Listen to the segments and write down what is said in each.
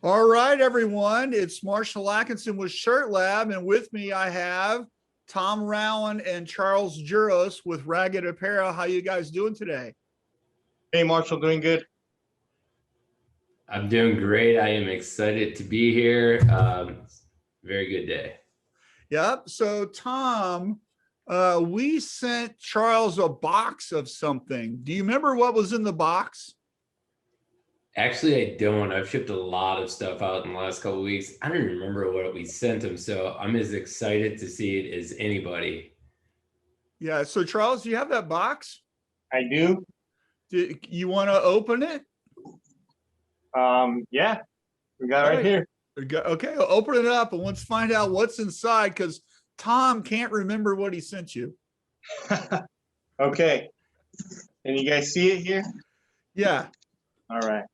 All right, everyone. It's Marshall Atkinson with Shirt Lab, and with me I have Tom Rauen and Charles Juarros with Ragged Apparel. How you guys doing today? Hey, Marshall, doing good. I'm doing great. I am excited to be here. Very good day. Yep. So, Tom, we sent Charles a box of something. Do you remember what was in the box? Actually, I don't. I've shipped a lot of stuff out in the last couple of weeks. I don't even remember what we sent him, so I'm as excited to see it as anybody. Yeah. So, Charles, do you have that box? I do. Do you want to open it? Yeah, we got it right here. Okay, I'll open it up and let's find out what's inside because Tom can't remember what he sent you. Okay. Can you guys see it here? Yeah. All right.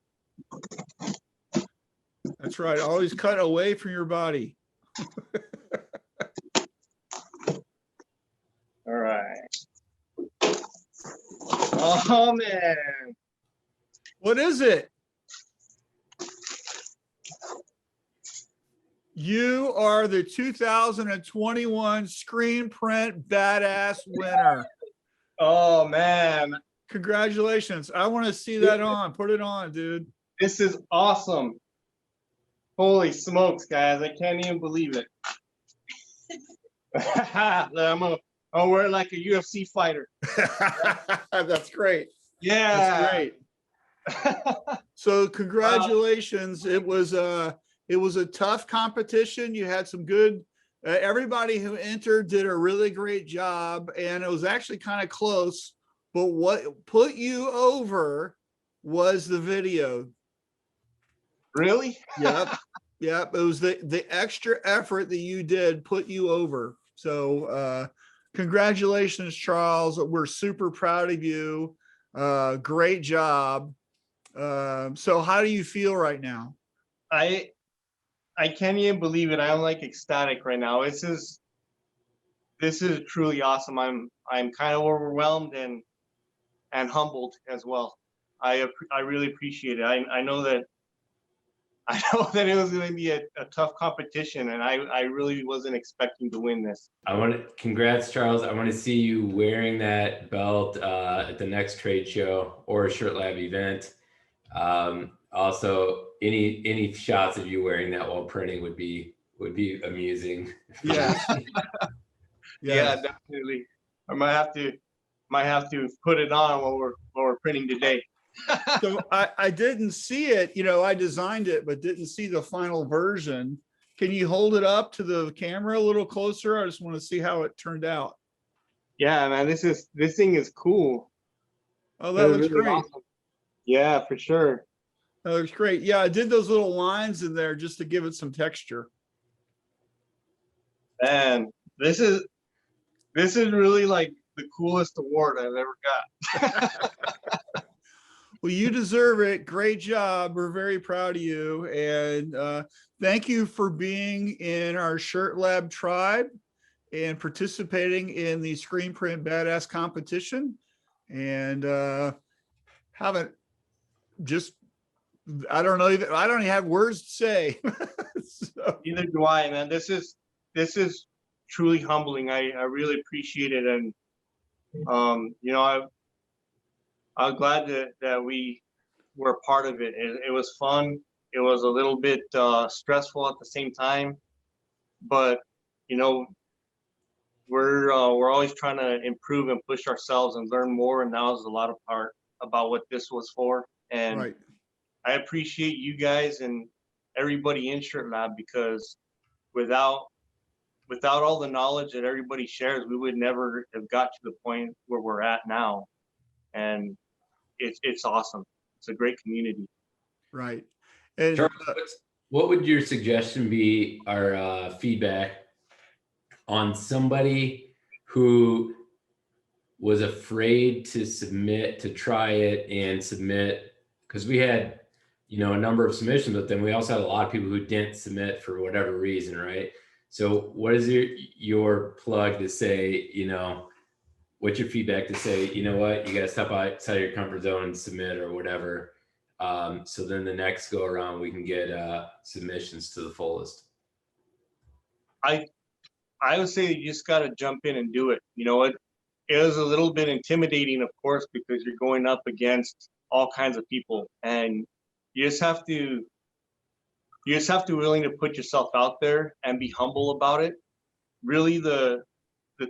That's right. Always cut away from your body. All right. Oh, man. What is it? You are the 2021 Screenprint Badass winner. Oh, man. Congratulations. I want to see that on. Put it on, dude. This is awesome. Holy smokes, guys. I can't even believe it. I'm gonna wear it like a UFC fighter. That's great. Yeah. That's great. So congratulations. It was a tough competition. You had some good, everybody who entered did a really great job, and it was actually kind of close. But what put you over was the video. Really? Yep. Yep. It was the extra effort that you did put you over. So congratulations, Charles. We're super proud of you. Great job. So how do you feel right now? I can't even believe it. I'm like ecstatic right now. This is truly awesome. I'm kind of overwhelmed and humbled as well. I really appreciate it. I know that it was going to be a tough competition, and I really wasn't expecting to win this. Congrats, Charles. I want to see you wearing that belt at the next trade show or Shirt Lab event. Also, any shots of you wearing that while printing would be amusing. Yeah. Yeah, definitely. I might have to put it on while we're printing today. So I didn't see it, I designed it, but didn't see the final version. Can you hold it up to the camera a little closer? I just want to see how it turned out. Yeah, man, this thing is cool. Oh, that looks really great. Awesome. Yeah, for sure. That looks great. Yeah, I did those little lines in there just to give it some texture. And this is really like the coolest award I've ever got. Well, you deserve it. Great job. We're very proud of you. And thank you for being in our Shirt Lab tribe and participating in the Screenprint Badass competition. And I don't know, I don't even have words to say. So. Neither do I, man. This is truly humbling. I really appreciate it. And, I'm glad that we were a part of it. It was fun. It was a little bit stressful at the same time, but we're always trying to improve and push ourselves and learn more. And that was a lot of part about what this was for. And right. I appreciate you guys and everybody in Shirt Lab, because without all the knowledge that everybody shares, we would never have got to the point where we're at now. And it's awesome. It's a great community. Right. And Charles, what would your suggestion be, or feedback on somebody who was afraid to submit, to try it and submit? Because we had, a number of submissions, but then we also had a lot of people who didn't submit for whatever reason, right? So what is your plug to say, what's your feedback to say, you know what, you got to step outside your comfort zone and submit or whatever, So then the next go around, we can get submissions to the fullest. I would say you just got to jump in and do it. You know, it is a little bit intimidating, of course, because you're going up against all kinds of people, and you just have to willing to put yourself out there and be humble about it. Really, the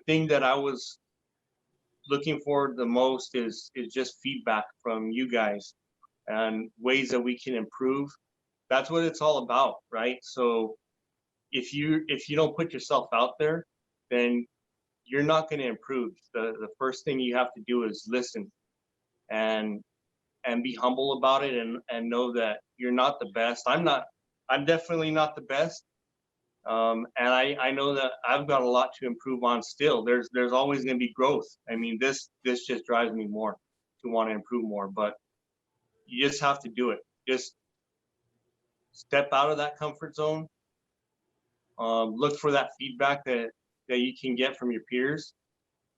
thing that I was looking for the most is just feedback from you guys and ways that we can improve. That's what it's all about, right? So if you don't put yourself out there, then you're not going to improve. The first thing you have to do is listen and be humble about it, and know that you're not the best. I'm definitely not the best. And I know that I've got a lot to improve on still. There's always going to be growth. I mean, this just drives me more to want to improve more, but you just have to do it. Just step out of that comfort zone. Look for that feedback that you can get from your peers,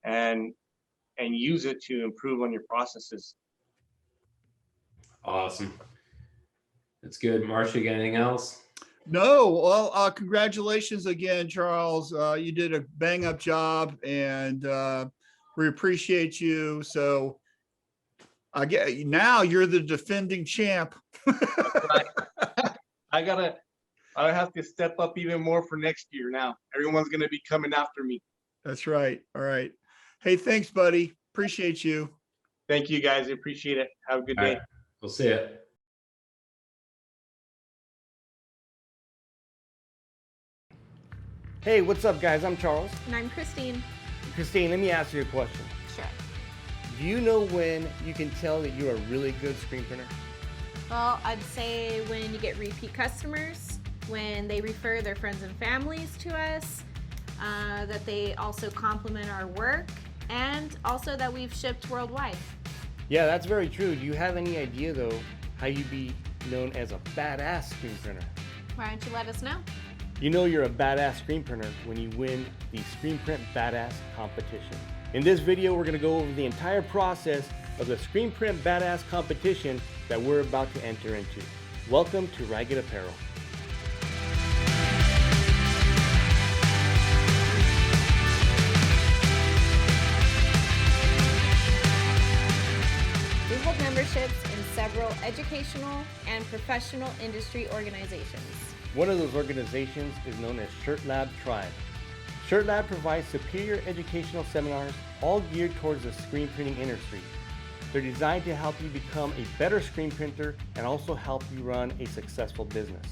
and use it to improve on your processes. Awesome. That's good. Marcia, you got anything else? No, well, congratulations again, Charles. You did a bang up job, and we appreciate you. So I get now you're the defending champ. I have to step up even more for next year now. Everyone's going to be coming after me. That's right. All right. Hey, thanks, buddy. Appreciate you. Thank you, guys. I appreciate it. Have a good day. Right. We'll see you. Hey, what's up, guys? I'm Charles. And I'm Christine. Christine, let me ask you a question. Sure. Do you know when you can tell that you're a really good screen printer? Well, I'd say when you get repeat customers, when they refer their friends and families to us, that they also compliment our work, and also that we've shipped worldwide. Yeah, that's very true. Do you have any idea, though, how you'd be known as a badass screen printer? Why don't you let us know? You know you're a badass screen printer when you win the Screenprint Badass competition. In this video, we're going to go over the entire process of the Screenprint Badass competition that we're about to enter into. Welcome to Ragged Apparel. We hold memberships in several educational and professional industry organizations. One of those organizations is known as Shirt Lab Tribe. Shirt Lab provides superior educational seminars all geared towards the screen printing industry. They're designed to help you become a better screen printer and also help you run a successful business.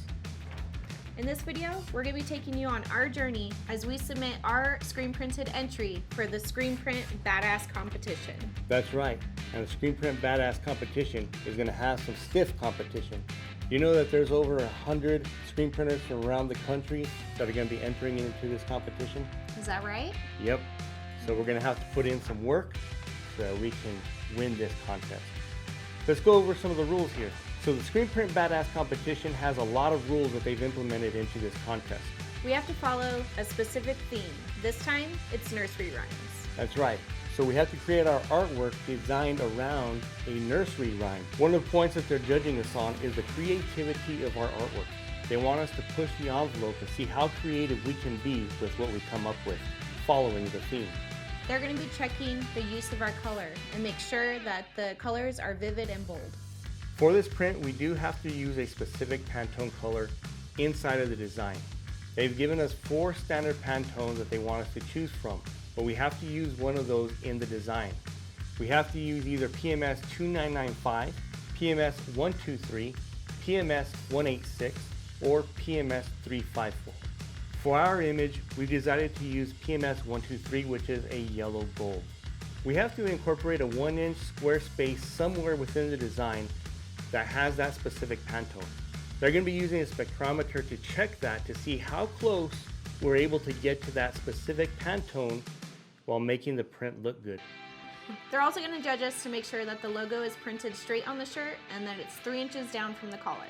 In this video, we're going to be taking you on our journey as we submit our screen printed entry for the Screenprint Badass competition. That's right, and the Screenprint Badass competition is going to have some stiff competition. You know that there's over 100 screen printers from around the country that are going to be entering into this competition? Is that right? Yep. So we're going to have to put in some work so that we can win this contest. Let's go over some of the rules here. So the Screenprint Badass competition has a lot of rules that they've implemented into this contest. We have to follow a specific theme. This time, it's nursery rhymes. That's right. So we have to create our artwork designed around a nursery rhyme. One of the points that they're judging us on is the creativity of our artwork. They want us to push the envelope and see how creative we can be with what we come up with, following the theme. They're going to be checking the use of our color and make sure that the colors are vivid and bold. For this print, we do have to use a specific Pantone color inside of the design. They've given us 4 standard Pantones that they want us to choose from, but we have to use one of those in the design. We have to use either PMS 2995, PMS 123, PMS 186, or PMS 354. For our image, we decided to use PMS 123, which is a yellow gold. We have to incorporate a 1-inch square space somewhere within the design that has that specific Pantone. They're going to be using a spectrometer to check that to see how close we're able to get to that specific Pantone while making the print look good. They're also going to judge us to make sure that the logo is printed straight on the shirt and that it's 3 inches down from the collar.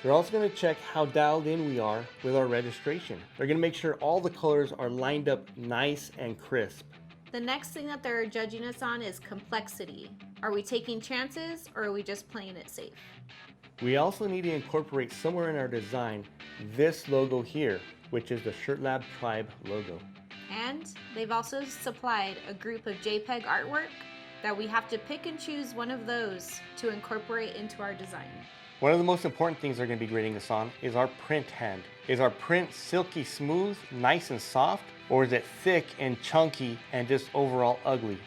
They're also going to check how dialed in we are with our registration. They're going to make sure all the colors are lined up nice and crisp. The next thing that they're judging us on is complexity. Are we taking chances or are we just playing it safe? We also need to incorporate somewhere in our design this logo here, which is the Shirt Lab Tribe logo. And they've also supplied a group of JPEG artwork that we have to pick and choose one of those to incorporate into our design. One of the most important things they're going to be grading us on is our print hand. Is our print silky smooth, nice and soft, or is it thick and chunky and just overall ugly?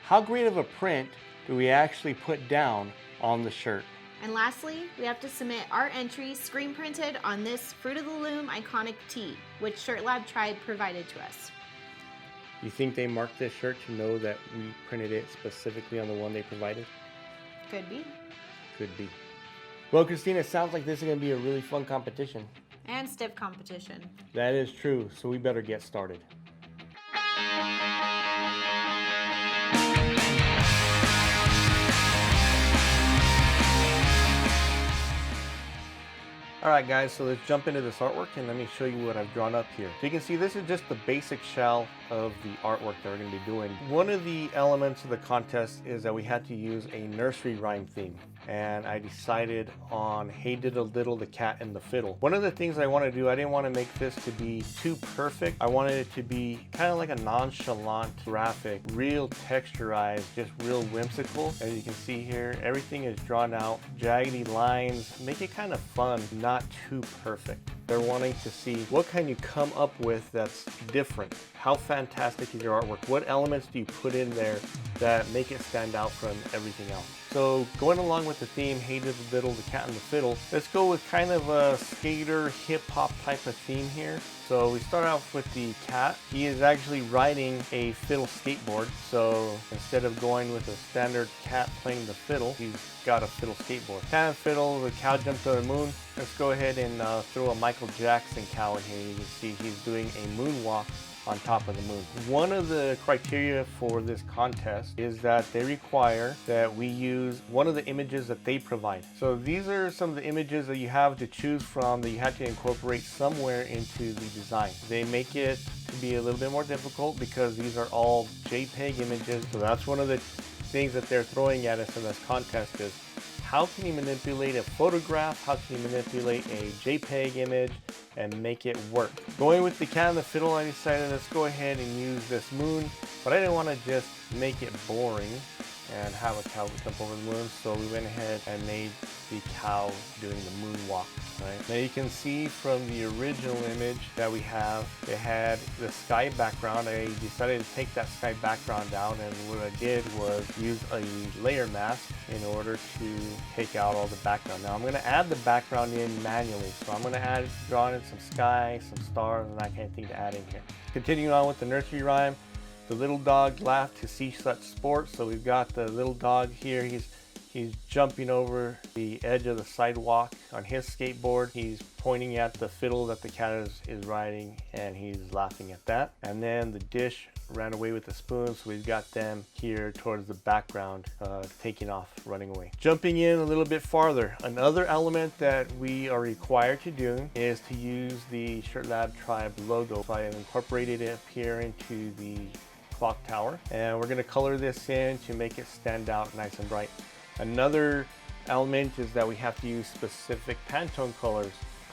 How great of a print do we actually put down on the shirt? And lastly, we have to submit our entry screen printed on this Fruit of the Loom iconic tee, which Shirt Lab Tribe provided to us. You think they marked this shirt to know that we printed it specifically on the one they provided? Could be. Could be. Well, Christina, it sounds like this is going to be a really fun competition. And stiff competition. That is true, so we better get started. Alright guys, so let's jump into this artwork and let me show you what I've drawn up here. So you can see this is just the basic shell of the artwork that we're going to be doing. One of the elements of the contest is that we had to use a nursery rhyme theme. And I decided on Hey Diddle Diddle, the Cat and the Fiddle. One of the things I want to do, I didn't want to make this to be too perfect. I wanted it to be kind of like a nonchalant graphic, real texturized, just real whimsical. As you can see here, everything is drawn out, jaggedy lines, make it kind of fun, not too perfect. They're wanting to see what can you come up with that's different. How fantastic is your artwork? What elements do you put in there that make it stand out from everything else? So going along with the theme, Hey Diddle Diddle, the Cat and the Fiddle, let's go with kind of a skater hip hop type of theme here. So we start off with the cat. He is actually riding a fiddle skateboard. So instead of going with a standard cat playing the fiddle, he's got a fiddle skateboard. Cat and fiddle, the cow jumped to the moon. Let's go ahead and throw a Michael Jackson cow in here. You can see he's doing a moonwalk on top of the moon. One of the criteria for this contest is that they require that we use one of the images that they provide. So these are some of the images that you have to choose from that you have to incorporate somewhere into the design. They make it to be a little bit more difficult because these are all JPEG images. So that's one of the things that they're throwing at us in this contest is how can you manipulate a photograph? How can you manipulate a JPEG image and make it work? Going with the cat and the fiddle, I decided let's go ahead and use this moon, but I didn't want to just make it boring and have a cow jump over the moon, so we went ahead and made the cow doing the moonwalk. Right? Now you can see from the original image that we have, it had the sky background. I decided to take that sky background down, and what I did was use a layer mask in order to take out all the background. Now I'm going to add the background in manually, so I'm going to draw in some sky, some stars, and that kind of thing to add in here. Continuing on with the nursery rhyme, the little dog laughed to see such sport. So we've got the little dog here. He's jumping over the edge of the sidewalk on his skateboard. He's pointing at the fiddle that the cat is riding, and he's laughing at that. And then the dish ran away with the spoon, so we've got them here towards the background, taking off, running away. Jumping in a little bit farther, another element that we are required to do is to use the Shirt Lab Tribe logo. So I have incorporated it up here into the clock tower, and we're going to color this in to make it stand out nice and bright. Another element is that we have to use specific Pantone colors.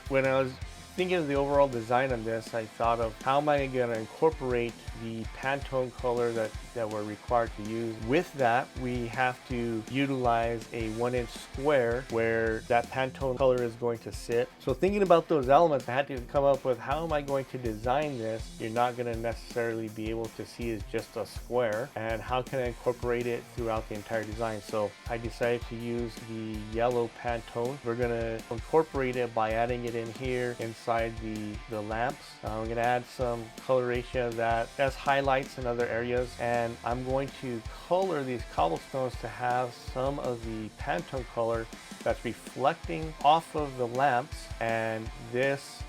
When I was thinking of the overall design on this, I thought of how am I going to incorporate the Pantone color that we're required to use. With that, we have to utilize a 1-inch square where that Pantone color is going to sit. So thinking about those elements, I had to come up with how am I going to design this. You're not going to necessarily be able to see it's just a square, and how can I incorporate it throughout the entire design. So I decided to use the yellow Pantone. We're going to incorporate it by adding it in here inside the lamps. I'm going to add some coloration of that as highlights in other areas, and I'm going to color these cobblestones to have some of the Pantone color that's reflecting off of the lamps, and this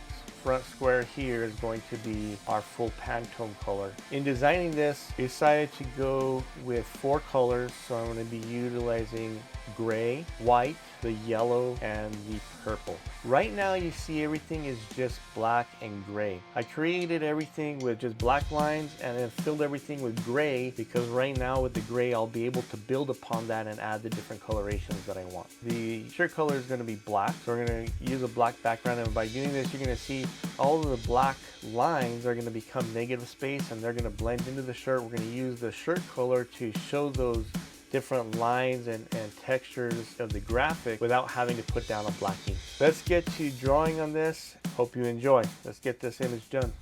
front square here is going to be our full Pantone color. In designing this, I decided to go with 4 colors, so I'm going to be utilizing gray, white, the yellow, and the purple. Right now you see everything is just black and gray. I created everything with just black lines and then filled everything with gray, because right now with the gray I'll be able to build upon that and add the different colorations that I want. The shirt color is going to be black, so we're going to use a black background, and by doing this you're going to see all of the black lines are going to become negative space and they're going to blend into the shirt. We're going to use the shirt color to show those different lines and textures of the graphic without having to put down a black ink. Let's get to drawing on this. Hope you enjoy. Let's get this image done.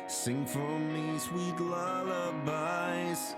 Sing for me sweet lullabies.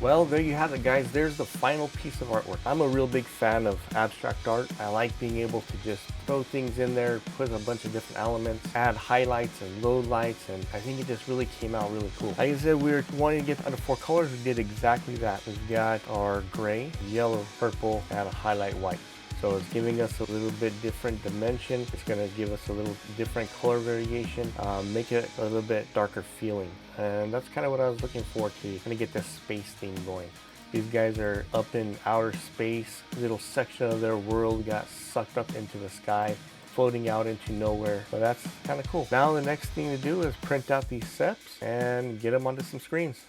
Well, there you have it, guys. There's the final piece of artwork. I'm a real big fan of abstract art. I like being able to just throw things in there, put a bunch of different elements, add highlights and low lights, and I think it just really came out really cool. Like I said, we were wanting to get under 4 colors. We did exactly that. We've got our gray, yellow, purple, and a highlight white. So it's giving us a little bit different dimension. It's going to give us a little different color variation, make it a little bit darker feeling. And that's kind of what I was looking for to kind of get this space theme going. These guys are up in outer space. A little section of their world got sucked up into the sky, floating out into nowhere. So that's kind of cool. Now the next thing to do is print out these steps and get them onto some screens.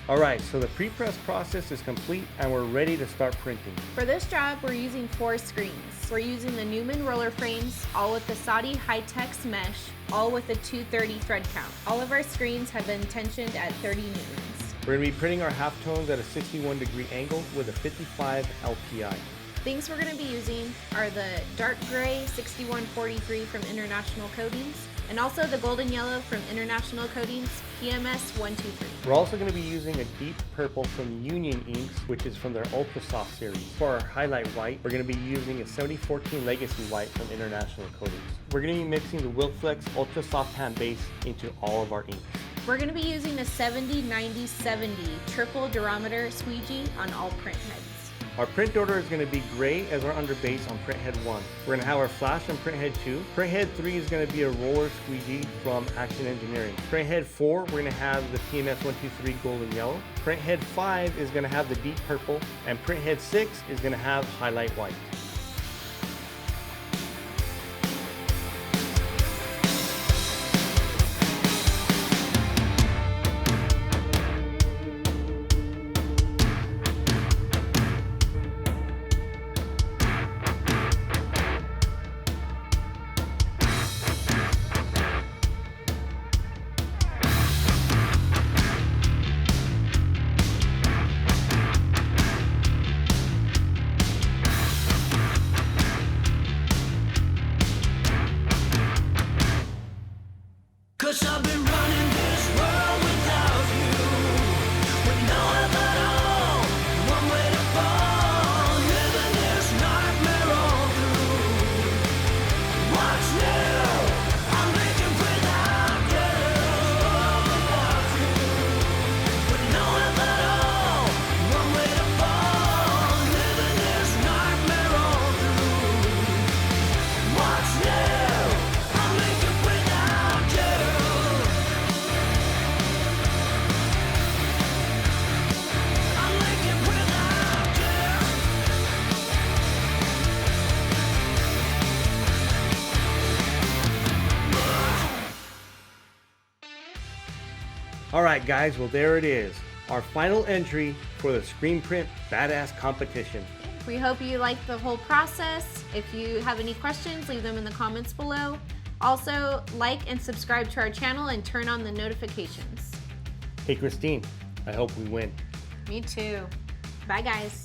Alright, so the pre-press process is complete and we're ready to start printing. For this job, we're using 4 screens. We're using the Newman roller frames, all with the Saudi High-Tex mesh, all with a 230 thread count. All of our screens have been tensioned at 30 newtons. We're going to be printing our halftones at a 61-degree angle with a 55 LPI. Things we're going to be using are the dark gray 6143 from International Coatings, and also the golden yellow from International Coatings PMS 123. We're also going to be using a deep purple from Union Inks, which is from their Ultra Soft series. For our highlight white, we're going to be using a 7014 Legacy white from International Coatings. We're going to be mixing the Wilflex Ultra Soft Pan base into all of our inks. We're going to be using a 70-90-70 triple durometer squeegee on all print heads. Our print order is going to be gray as our underbase on print head 1. We're going to have our flash on print head 2. Print head 3 is going to be a roller squeegee from Action Engineering. Print head 4, we're going to have the PMS 123 golden yellow. Print head 5 is going to have the deep purple. And print head 6 is going to have highlight white. Cause I've been running this world without you, with no help at all, one way to fall, living this nightmare all through. What's new? I'm making without you, with no help at all, one way to fall, living this nightmare all through. What's new? I'm making without you. I'm making without you. Alright guys, well there it is. Our final entry for the Screenprint Badass competition. We hope you liked the whole process. If you have any questions, leave them in the comments below. Also, like and subscribe to our channel and turn on the notifications. Hey Christine, I hope we win. Me too. Bye guys.